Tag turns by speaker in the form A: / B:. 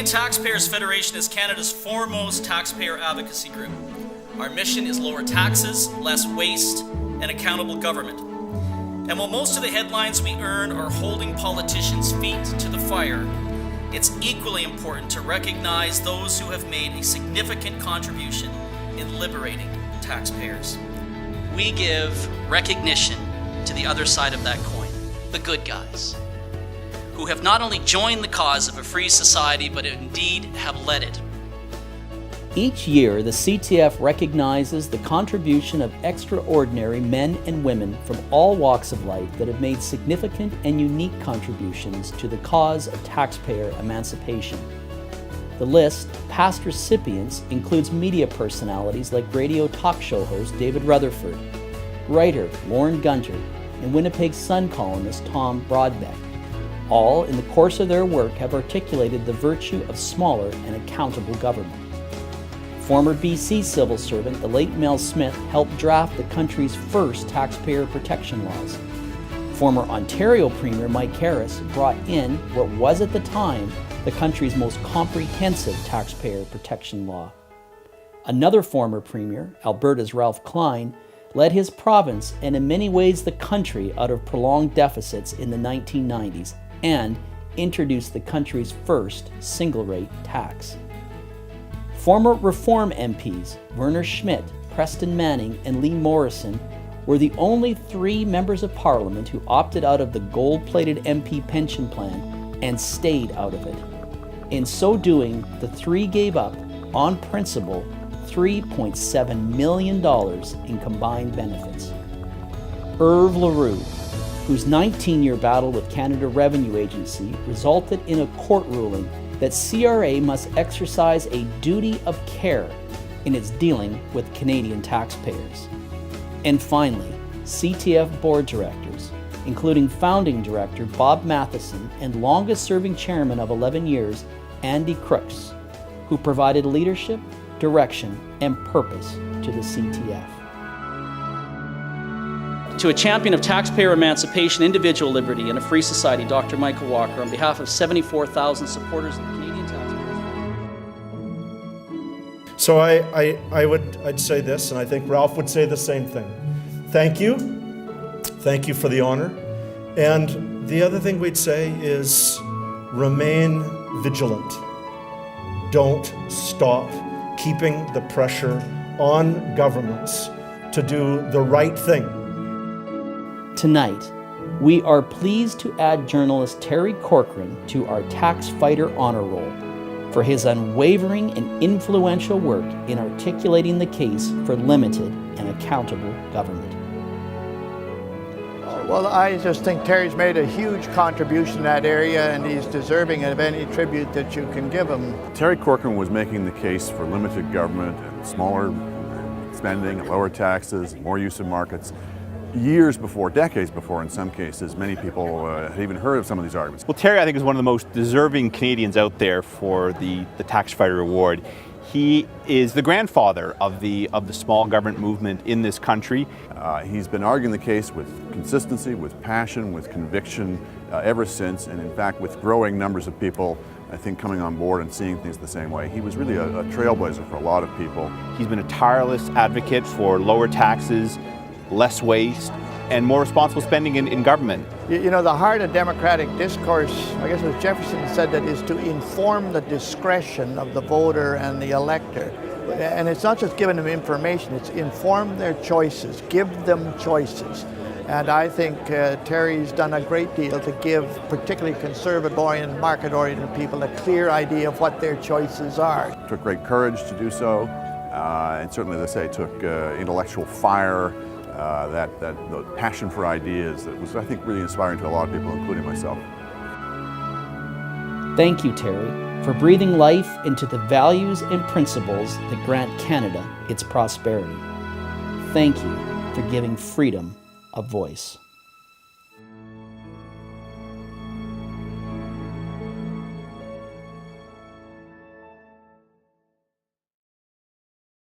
A: Canadian Taxpayers Federation is Canada's foremost taxpayer advocacy group. Our mission is lower taxes, less waste, and accountable government. And while most of the headlines we earn are holding politicians' feet to the fire, it's equally important to recognize those who have made a significant contribution in liberating taxpayers. We give recognition to the other side of that coin, the good guys, who have not only joined the cause of a free society, but indeed have led it.
B: Each year, the CTF recognizes the contribution of extraordinary men and women from all walks of life that have made significant and unique contributions to the cause of taxpayer emancipation. The list, past recipients, includes media personalities like radio talk show host David Rutherford, writer Lauren Gunter, and Winnipeg Sun columnist Tom Broadbeck. All, in the course of their work, have articulated the virtue of smaller and accountable government. Former BC civil servant, the late Mel Smith, helped draft the country's first taxpayer protection laws. Former Ontario Premier Mike Harris brought in what was at the time the country's most comprehensive taxpayer protection law. Another former Premier, Alberta's Ralph Klein, led his province and in many ways the country out of prolonged deficits in the 1990s and introduced the country's first single-rate tax. Former Reform MPs Werner Schmidt, Preston Manning, and Lee Morrison were the only 3 members of Parliament who opted out of the gold-plated MP pension plan and stayed out of it. In so doing, the 3 gave up, on principle, $3.7 million in combined benefits. Irv LaRue, whose 19-year battle with Canada Revenue Agency resulted in a court ruling that CRA must exercise a duty of care in its dealing with Canadian taxpayers. And finally, CTF board directors, including founding director Bob Matheson and longest-serving chairman of 11 years, Andy Crooks, who provided leadership, direction, and purpose to the CTF. To a champion of taxpayer emancipation, individual liberty, and a free society, Dr. Michael Walker, on behalf of 74,000 supporters of the Canadian Taxpayers.
C: So I'd say this, and I think Ralph would say the same thing. Thank you. Thank you for the honor. And the other thing we'd say is remain vigilant. Don't stop keeping the pressure on governments to do the right thing.
B: Tonight, we are pleased to add journalist Terry Corcoran to our TaxFighter Honor Roll for his unwavering and influential work in articulating the case for limited and accountable government.
D: Well, I just think Terry's made a huge contribution in that area, and he's deserving of any tribute that you can give him.
E: Terry Corcoran was making the case for limited government and smaller spending and lower taxes and more use of markets years before, decades before in some cases. Many people had even heard of some of these arguments.
F: Well, Terry, I think, is one of the most deserving Canadians out there for the TaxFighter Award. He is the grandfather of the small government movement in this country.
E: He's been arguing the case with consistency, with passion, with conviction ever since, and in fact with growing numbers of people, I think, coming on board and seeing things the same way. He was really a trailblazer for a lot of people.
F: He's been a tireless advocate for lower taxes, less waste, and more responsible spending in government.
D: You know, the heart of democratic discourse, I guess it was Jefferson said, that is to inform the discretion of the voter and the elector. And it's not just giving them information, it's inform their choices, give them choices. And I think Terry's done a great deal to give particularly conservative-oriented, market-oriented people a clear idea of what their choices are.
E: It took great courage to do so, and certainly, as I say, it took intellectual fire, the passion for ideas that was, I think, really inspiring to a lot of people, including myself.
B: Thank you, Terry, for breathing life into the values and principles that grant Canada its prosperity. Thank you for giving freedom a voice.